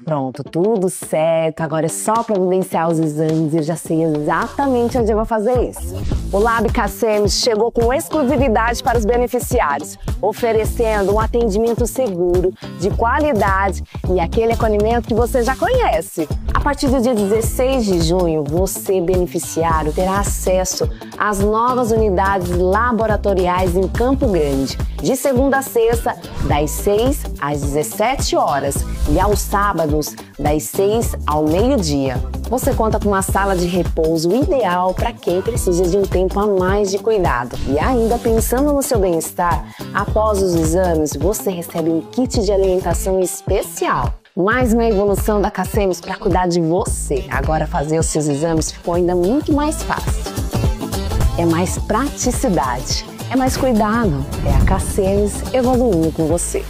Pronto, tudo certo. Agora é só providenciar os exames e eu já sei exatamente onde eu vou fazer isso. O Lab Cacemes chegou com exclusividade para os beneficiários, oferecendo um atendimento seguro, de qualidade e aquele acolhimento que você já conhece. A partir do dia 16 de junho, você, beneficiário, terá acesso às novas unidades laboratoriais em Campo Grande, de segunda a sexta, das 6 às 17 horas e aos sábados, das 6 ao meio-dia. Você conta com uma sala de repouso ideal para quem precisa de um tempo a mais de cuidado. E ainda pensando no seu bem-estar, após os exames, você recebe um kit de alimentação especial. Mais uma evolução da Cacemes para cuidar de você. Agora fazer os seus exames ficou ainda muito mais fácil. É mais praticidade, é mais cuidado. É a Cacemes evoluindo com você.